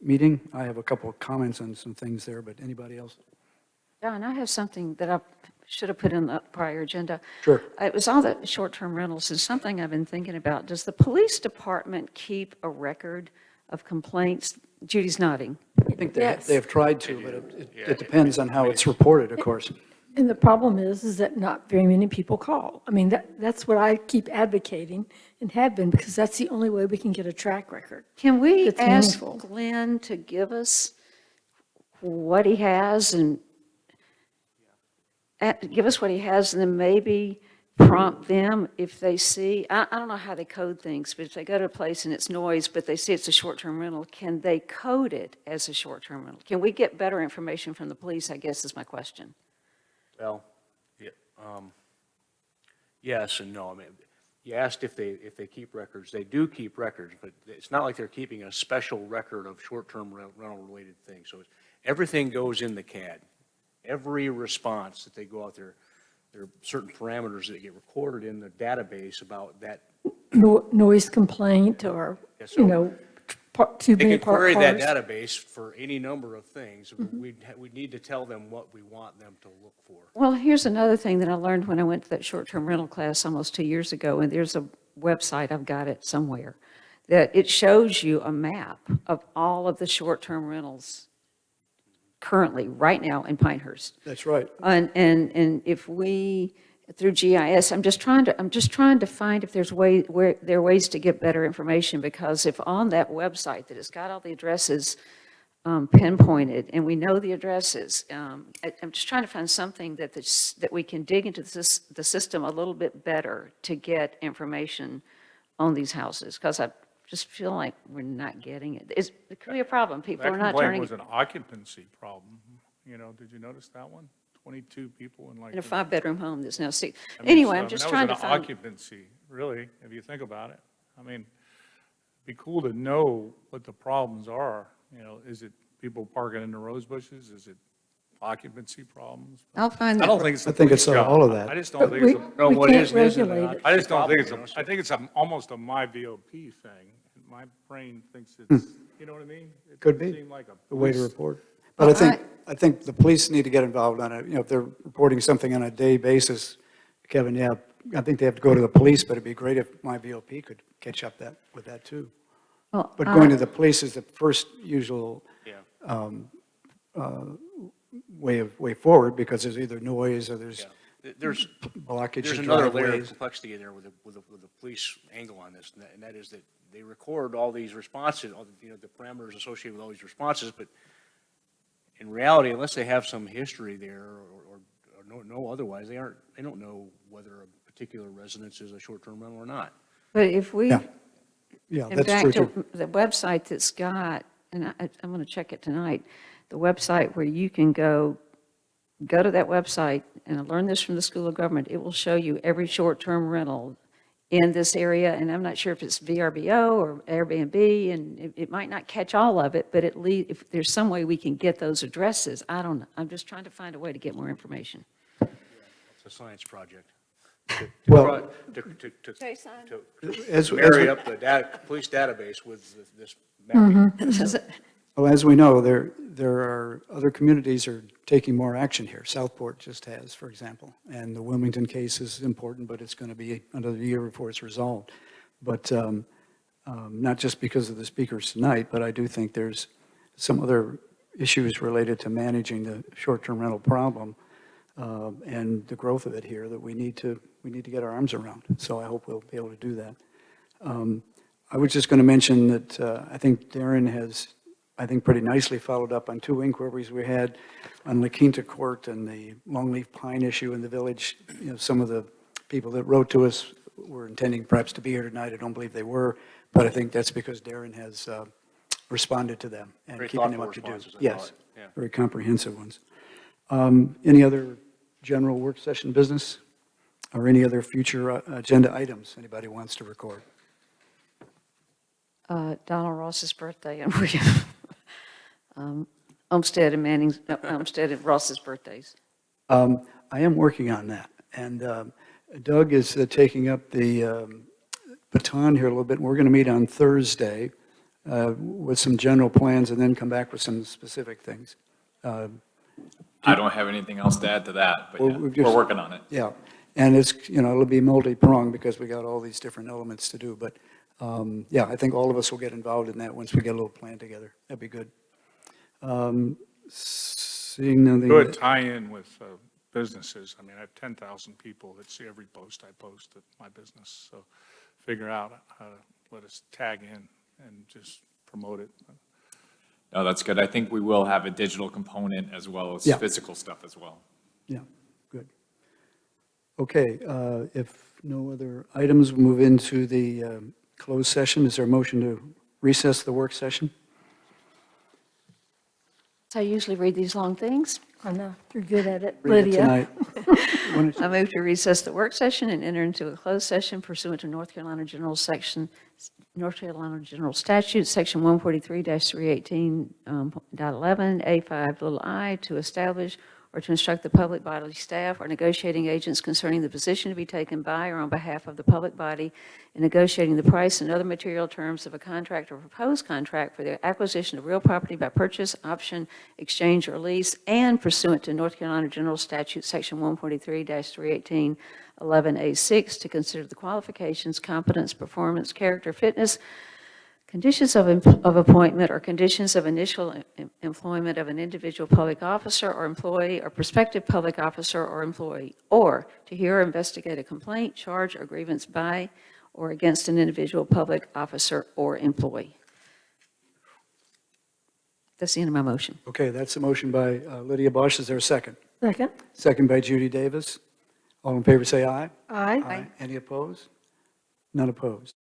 meeting. I have a couple of comments on some things there, but anybody else? John, I have something that I should have put in the prior agenda. Sure. It was all the short-term rentals is something I've been thinking about. Does the police department keep a record of complaints? Judy's nodding. I think Yes. they have tried to, but it depends on how it's reported, of course. And the problem is that not very many people call. I mean, that's what I keep advocating and have been, because that's the only way we can get a track record. Can we It's ask meaningful. Glenn to give us what he has and give us what he has, and then maybe prompt them if they see, I don't know how they code things, but if they go to a place and it's noise, but they see it's a short-term rental, can they code it as a short-term rental? Can we get better information from the police, I guess is my question. Well, yeah, yes and no. I mean, you asked if they keep records. They do keep records, but it's not like they're keeping a special record of short-term rental-related things. So everything goes in the CAD. Every response that they go out there are certain parameters that get recorded in the database about that. Noise complaint or, Yeah, so you know, too They many can query that cars. database for any number of things. We'd need to tell them what we want them to look for. Well, here's another thing that I learned when I went to that short-term rental class almost 2 years ago, and there's a website, I've got it somewhere, that it shows you a map of all of the short-term rentals currently, right now in Pinehurst. That's right. And if we, through GIS, I'm just trying to find if there's where there are ways to get better information, because if on that website that it's got all the addresses pinpointed and we know the addresses, I'm just trying to find something that we can dig into the system a little bit better to get information on these houses, because I just feel like we're not getting it. It could be a problem. People That are not complaint turning was an occupancy problem. You know, did you notice that one? 22 people in like. in a 5-bedroom home that's now 6. I mean, Anyway, so, I'm I just mean, trying to that was an find. occupancy, really, if you think about it. I mean, it'd be cool to know what the problems are. You know, is it people parking in the rose bushes? Is it occupancy problems? I'll find I that. don't think it's. I think it's the police all of job. that. I just don't But think we, it's a. No, we what can't is and isn't regulate it. I just don't think it's problem, I think it's almost a my VOP thing. My brain thinks it's, you know what I mean? It Could doesn't be. seem like a The way to police- report. But I think the police need to get involved on it. You know, if they're reporting something on a day basis, Kevin, yeah, I think they have to go to the police, but it'd be great if my VOP could catch up with that too. Well, But going to the police is the first usual Yeah. way forward, because there's either noise or there's Yeah. There's blockage There's of another layer of driveways. complexity in there with the police angle on this, and that is that they record all these responses, all the parameters associated with all these responses, but in reality, unless they have some history there or no otherwise, they don't know whether a particular residence is a short-term rental or not. But if we, Yeah. Yeah, in that's fact, true too. the website that's got, and I'm going to check it tonight, the website where you can go to that website, and I learned this from the School of Government, it will show you every short-term rental in this area, and I'm not sure if it's VRBO or Airbnb, and it might not catch all of it, but at least if there's some way we can get those addresses, I don't know. I'm just trying to find a way to get more information. It's a science project. Well, Jason? as Marry we- up the police database with this mapping. Well, as we know, there are other communities are taking more action here. Southport just has, for example, and the Wilmington case is important, but it's going to be another year before it's resolved. But not just because of the speakers tonight, but I do think there's some other issues related to managing the short-term rental problem and the growth of it here that we need to get our arms around. So I hope we'll be able to do that. I was just going to mention that I think Darren has, pretty nicely followed up on 2 inquiries we had on La Quinta Court and the longleaf pine issue in the village. You know, some of the people that wrote to us were intending perhaps to be here tonight. I don't believe they were, but I think that's because Darren has responded to them and Very keeping them thoughtful up to date. responses, I Yes, thought, yeah. very comprehensive ones. Any other general work session business or any other future agenda items anybody wants to record? Donald Ross's birthday, and we Olmsted and Manning's, Olmsted and Ross's birthdays. I am working on that, and Doug is taking up the baton here a little bit. We're going to meet on Thursday with some general plans and then come back with some specific things. I don't have anything else to add to that, but Well, yeah, we've we're just- working on it. Yeah, and it's, it'll be multi-pronged because we got all these different elements to do. But, yeah, I think all of us will get involved in that once we get a little plan together. That'd be good. Seeing nothing. Good tie-in with businesses. I mean, I have 10,000 people that see every post I post at my business. So figure out how to let us tag in and just promote it. No, that's good. I think we will have a digital component as well as Yeah. physical stuff as well. Yeah, good. Okay, if no other items, we'll move into the closed session. Is there a motion to recess the work session? So I usually read these long things. I know, you're good at it, Read it Lydia. tonight. Why don't you- I move to recess the work session and enter into a closed session pursuant to North Carolina General Statute, Section 143-318.11, A5 little I, to establish or to instruct the public body staff or negotiating agents concerning the position to be taken by or on behalf of the public body in negotiating the price and other material terms of a contract or proposed contract for the acquisition of real property by purchase, option, exchange, or lease, and pursuant to North Carolina General Statute, Section 143-318.11A6, to consider the qualifications, competence, performance, character, fitness, conditions of appointment or conditions of initial employment of an individual public officer or employee or prospective public officer or employee, or to hear or investigate a complaint, charge, or grievance by or against an individual public officer or employee. That's the end of my motion. Okay, that's a motion by Lydia Bosch. Is there a second? Second? Second by Judy Davis. All in favor, say aye. Aye. Any opposed? None opposed.